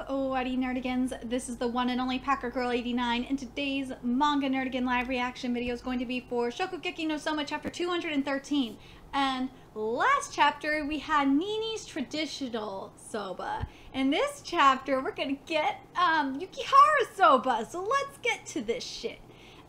Alrighty, Nerdigans, this is the one and only Packer Girl 89, and today's Manga Nerdigan live reaction video is going to be for Shokugeki no Soma chapter 213. And last chapter we had Nini's traditional soba. In this chapter we're gonna get YUKIHARA'S soba, so let's get to this shit.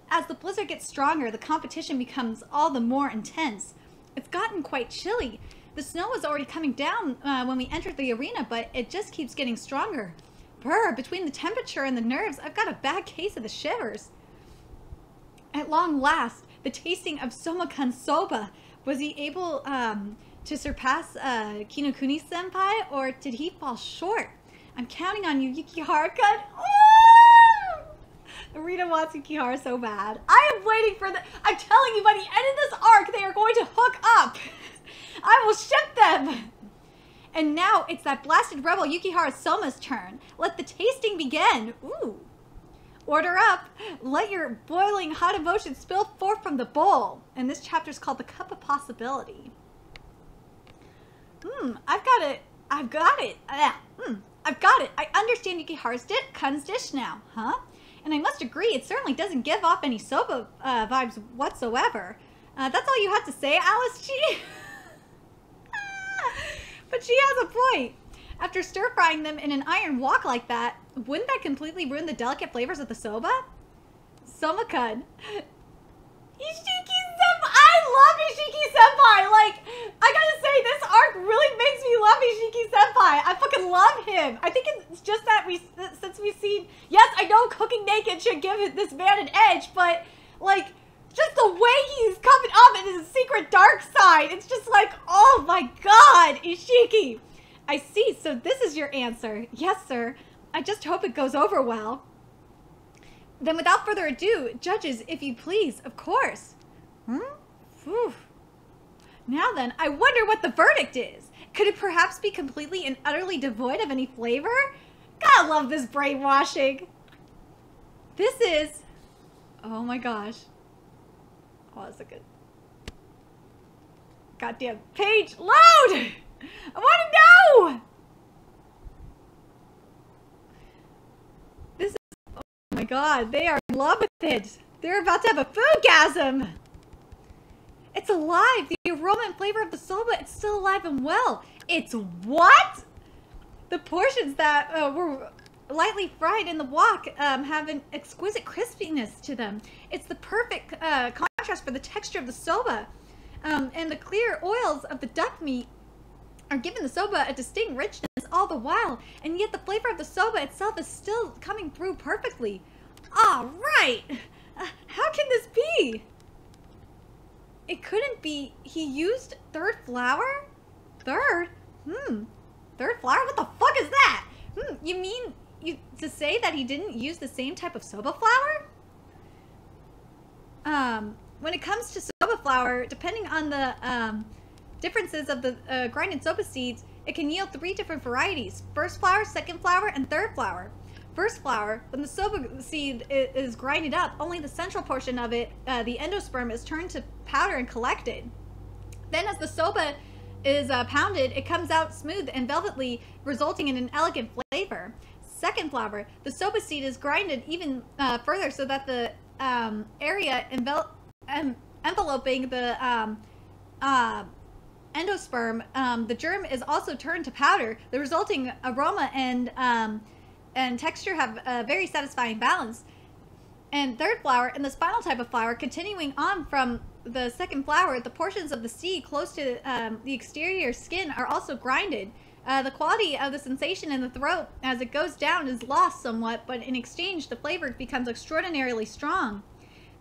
As the blizzard gets stronger, the competition becomes all the more intense. It's gotten quite chilly. The snow was already coming down when we entered the arena, but it just keeps getting stronger. Brr, between the temperature and the nerves, I've got a bad case of the shivers. At long last, the tasting of Soma-kun's soba. Was he able to surpass Kinokuni-senpai, or did he fall short? I'm counting on you, Yukihara-kun. Oh! Arena wants Yukihara so bad. I am waiting for the... I'm telling you, by the end of this arc, they are going to hook up. I will ship them! And now it's that blasted rebel Yukihara Soma's turn. Let the tasting begin. Ooh. Order up. Let your boiling hot emotions spill forth from the bowl. And this chapter is called The Cup of Possibility. I've got it. I've got it. I understand Yukihara's dish now, huh? And I must agree, it certainly doesn't give off any soba vibes whatsoever. That's all you have to say, Alice G? But she has a point. After stir-frying them in an iron wok like that, wouldn't that completely ruin the delicate flavors of the soba? Soma-kun. Ishiki-senpai! I love Ishiki-senpai! Like, I gotta say, this arc really makes me love Ishiki-senpai. I fucking love him. I think it's just that since we've seen... Yes, I know cooking naked should give this man an edge, but, like... just the way he's coming up in his secret dark side. It's just like, oh my god, Ishiki. I see, so this is your answer. Yes, sir. I just hope it goes over well. Then without further ado, judges, if you please, of course. Whew. Now then, I wonder what the verdict is. Could it perhaps be completely and utterly devoid of any flavor? Gotta love this brainwashing. This is... oh my gosh. Oh, that's a good... goddamn page. Load! I want to know! This is... oh my god, they are in love with it. They're about to have a foodgasm. It's alive. The aroma and flavor of the soba, it's still alive and well. It's what? The portions that were... lightly fried in the wok have an exquisite crispiness to them. It's the perfect contrast for the texture of the soba. And the clear oils of the duck meat are giving the soba a distinct richness all the while. And yet the flavor of the soba itself is still coming through perfectly. Ah, right! How can this be? It couldn't be... he used third flour? Third? Third flour? What the fuck is that? You mean... to say that he didn't use the same type of soba flour? When it comes to soba flour, depending on the differences of the grinded soba seeds, it can yield 3 different varieties: first flour, second flour, and third flour. First flour, when the soba seed is grinded up, only the central portion of it, the endosperm, is turned to powder and collected. Then as the soba is pounded, it comes out smooth and velvety, resulting in an elegant flavor. Second flour, the soba seed is grinded even further so that the area enveloping the endosperm, the germ, is also turned to powder. The resulting aroma and texture have a very satisfying balance. And third flour, and the spinal type of flour, continuing on from the second flour, the portions of the seed close to the exterior skin are also grinded. The quality of the sensation in the throat as it goes down is lost somewhat, but in exchange, the flavor becomes extraordinarily strong.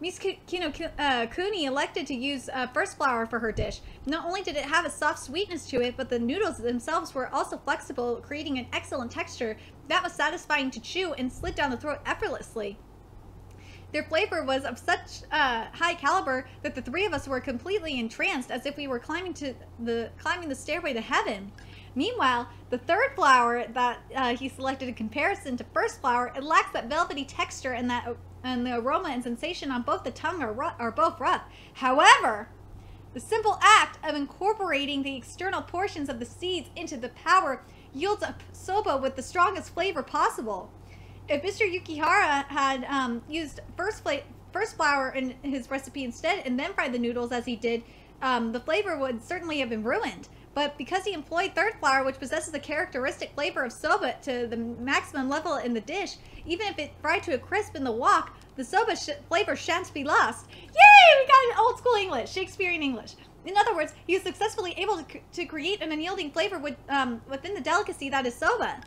Miss Kinokuni elected to use first flour for her dish. Not only did it have a soft sweetness to it, but the noodles themselves were also flexible, creating an excellent texture that was satisfying to chew and slid down the throat effortlessly. Their flavor was of such high caliber that the 3 of us were completely entranced, as if we were climbing the stairway to heaven. Meanwhile, the third flour that he selected in comparison to first flour, it lacks that velvety texture, and the aroma and sensation on both the tongue are both rough. However, the simple act of incorporating the external portions of the seeds into the powder yields a soba with the strongest flavor possible. If Mr. Yukihara had used first flour in his recipe instead and then fried the noodles as he did, the flavor would certainly have been ruined. But because he employed third flour, which possesses the characteristic flavor of soba to the maximum level in the dish, even if it fried to a crisp in the wok, the soba flavor shan't be lost. Yay! We got an old school English, Shakespearean English. In other words, he was successfully able to create an unyielding flavor within the delicacy that is soba.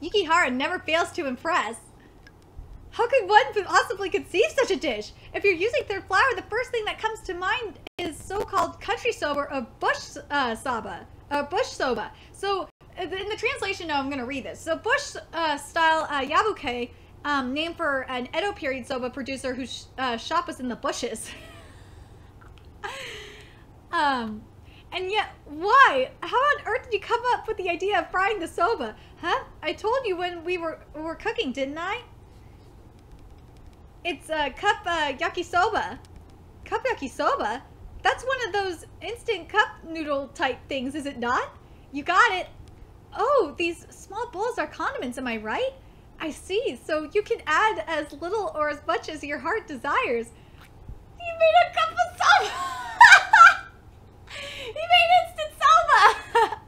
Yukihara never fails to impress. How could one possibly conceive such a dish? If you're using third flour, the first thing that comes to mind is so-called country soba or bush soba. So in the translation, no, I'm going to read this. So bush style yabuke, named for an Edo period soba producer whose shop was in the bushes. And yet, why? How on earth did you come up with the idea of frying the soba? Huh? I told you when we were cooking, didn't I? It's cup yakisoba. Cup yakisoba? That's one of those instant cup noodle type things, is it not? You got it. Oh, these small bowls are condiments, am I right? I see. So you can add as little or as much as your heart desires. You made a cup of soba! He made instant soba!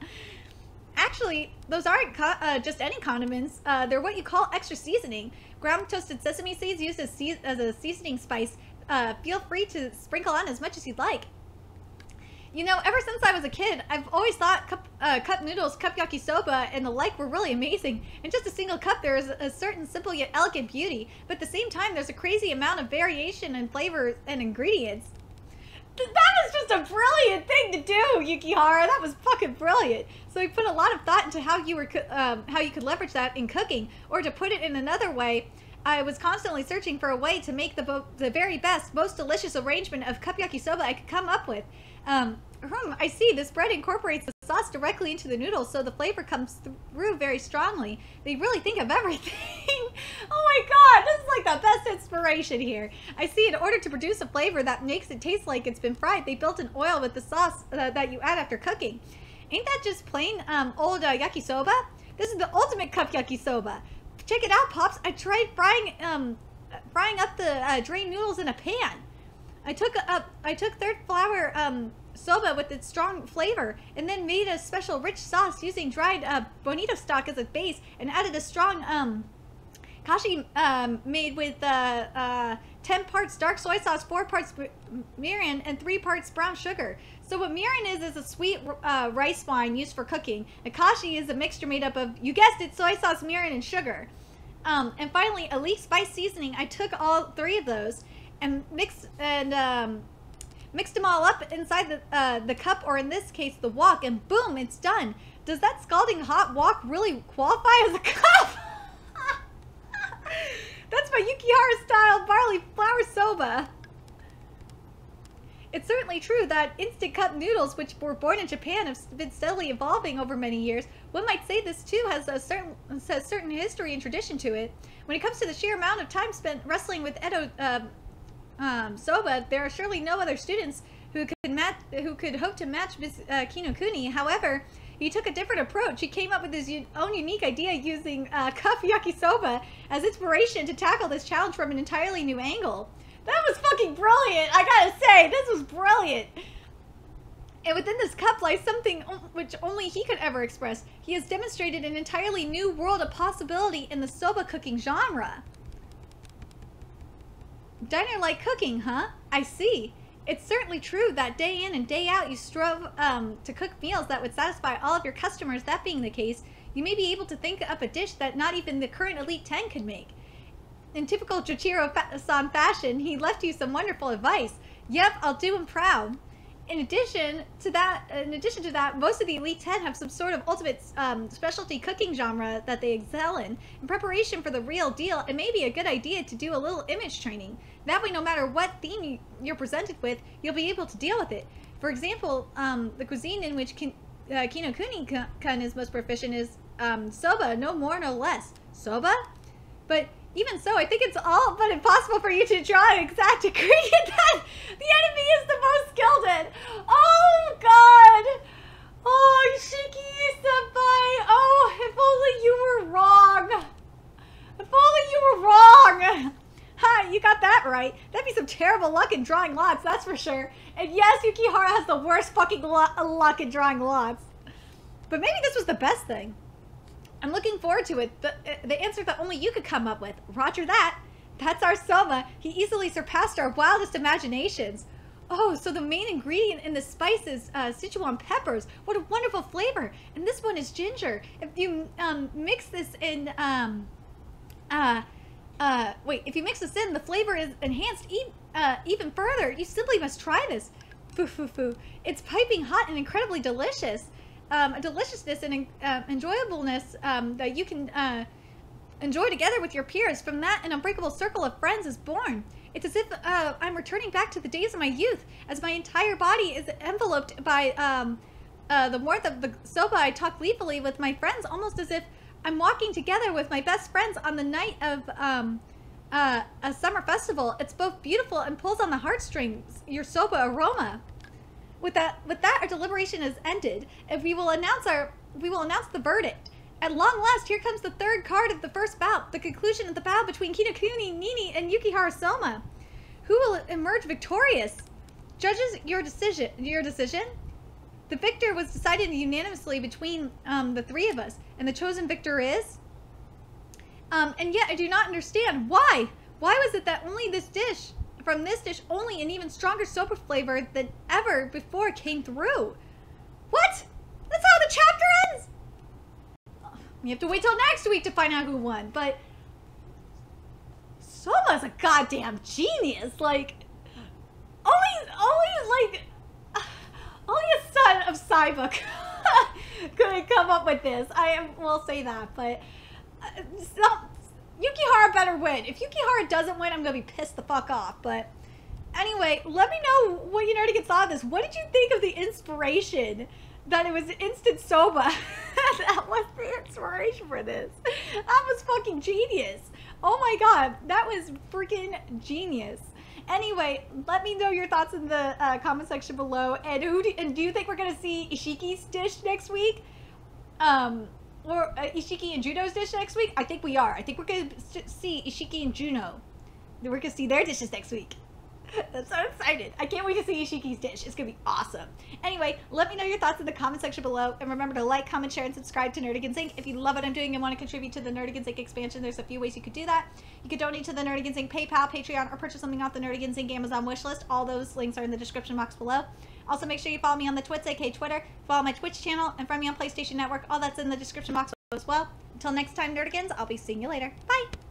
Actually, those aren't just any condiments. They're what you call extra seasoning. Ground toasted sesame seeds used as a seasoning spice. Feel free to sprinkle on as much as you'd like. You know, ever since I was a kid, I've always thought cup noodles, cup yakisoba, and the like were really amazing. In just a single cup, there is a certain simple yet elegant beauty, but at the same time, there's a crazy amount of variation in flavors and ingredients. That was just a brilliant thing to do, Yukihara. That was fucking brilliant. So we put a lot of thought into how you could leverage that in cooking, or to put it in another way, I was constantly searching for a way to make the very best, most delicious arrangement of cup yakisoba I could come up with. I see. This bread incorporates the sauce directly into the noodles, so the flavor comes through very strongly. They really think of everything. Oh my god, this is like the best inspiration here. I see. In order to produce a flavor that makes it taste like it's been fried, they built an oil with the sauce that you add after cooking. Ain't that just plain old yakisoba? This is the ultimate cup yakisoba. Check it out, Pops. I tried frying up the drained noodles in a pan. I took third flour soba with its strong flavor, and then made a special rich sauce using dried bonito stock as a base, and added a strong kashi made with 10 parts dark soy sauce, 4 parts mirin, and 3 parts brown sugar. So what mirin is a sweet rice wine used for cooking. And kashi is a mixture made up of, you guessed it, soy sauce, mirin, and sugar. And finally, a leaf spice seasoning. I took all 3 of those and mixed them all up inside the cup, or in this case, the wok, and boom, it's done. Does that scalding hot wok really qualify as a cup? That's my Yukihara-style barley flour soba. It's certainly true that instant cup noodles, which were born in Japan, have been steadily evolving over many years. One might say this too has a certain history and tradition to it. When it comes to the sheer amount of time spent wrestling with Edo soba, there are surely no other students who could hope to match Ms. Kinokuni. However, he took a different approach. He came up with his own unique idea using cup yakisoba as inspiration to tackle this challenge from an entirely new angle. That was fucking brilliant, I gotta say. This was brilliant. And within this cup lies something which only he could ever express. He has demonstrated an entirely new world of possibility in the soba cooking genre. Diner-like cooking, huh? I see. It's certainly true that day in and day out you strove to cook meals that would satisfy all of your customers. That being the case, you may be able to think up a dish that not even the current Elite 10 could make. In typical Jochiro-san fashion, he left you some wonderful advice. Yep, I'll do him proud. In addition to that, most of the Elite 10 have some sort of ultimate specialty cooking genre that they excel in. In preparation for the real deal, it may be a good idea to do a little image training. That way, no matter what theme you're presented with, you'll be able to deal with it. For example, the cuisine in which Kinokuni-kun is most proficient is soba, no more, no less. Soba? But even so, I think it's all but impossible for you to draw an exact ingredient that the enemy is the most skilled in. Oh, God! Oh, Shiki-senpai! Oh, if only you were wrong! If only you were wrong! Ha, you got that right. That'd be some terrible luck in drawing lots, that's for sure. And yes, Yukihara has the worst fucking luck in drawing lots. But maybe this was the best thing. I'm looking forward to it. The answer that only you could come up with. Roger that. That's our Soma. He easily surpassed our wildest imaginations. Oh, so the main ingredient in the spice is Sichuan peppers. What a wonderful flavor. And this one is ginger. If you mix this in, if you mix this in, the flavor is enhanced even further. You simply must try this. Foo foo foo. It's piping hot and incredibly delicious. A deliciousness and enjoyableness that you can enjoy together with your peers. From that, an unbreakable circle of friends is born. It's as if I'm returning back to the days of my youth, as my entire body is enveloped by the warmth of the soba. I talk gleefully with my friends, almost as if I'm walking together with my best friends on the night of a summer festival. It's both beautiful and pulls on the heartstrings, your soba aroma. With that, our deliberation is ended, and we will announce the verdict. At long last, here comes the third card of the first bout, the conclusion of the bout between Kinokuni Nini and Yukihara Soma. Who will emerge victorious? Judges, your decision. The victor was decided unanimously between the three of us, and the chosen victor is. And yet I do not understand why. Why was it that only this dish? From this dish, only an even stronger soba flavor than ever before came through. What? That's how the chapter ends? We have to wait till next week to find out who won, but Soma's a goddamn genius. Like, only a son of Saiba could come up with this. I will say that, but Yukihara better win. If Yukihara doesn't win, I'm gonna be pissed the fuck off. But anyway, let me know what you nerdy thought of this. What did you think of the inspiration? That it was instant soba. That was the inspiration for this. That was fucking genius. Oh my god, that was freaking genius. Anyway, let me know your thoughts in the comment section below. And do you think we're gonna see Ishiki's dish next week? Or Ishiki and Juno's dish next week? I think we are. I think we're going to see Ishiki and Juno. We're going to see their dishes next week. I'm so excited. I can't wait to see Ishiki's dish. It's going to be awesome. Anyway, let me know your thoughts in the comment section below. And remember to like, comment, share, and subscribe to Nerdigans Inc. If you love what I'm doing and want to contribute to the Nerdigans Inc. expansion, there's a few ways you could do that. You could donate to the Nerdigans Inc. PayPal, Patreon, or purchase something off the Nerdigans Inc. Amazon wishlist. All those links are in the description box below. Also, make sure you follow me on the Twits, aka Twitter, follow my Twitch channel, and friend me on PlayStation Network. All that's in the description box as well. Until next time, Nerdigans, I'll be seeing you later. Bye!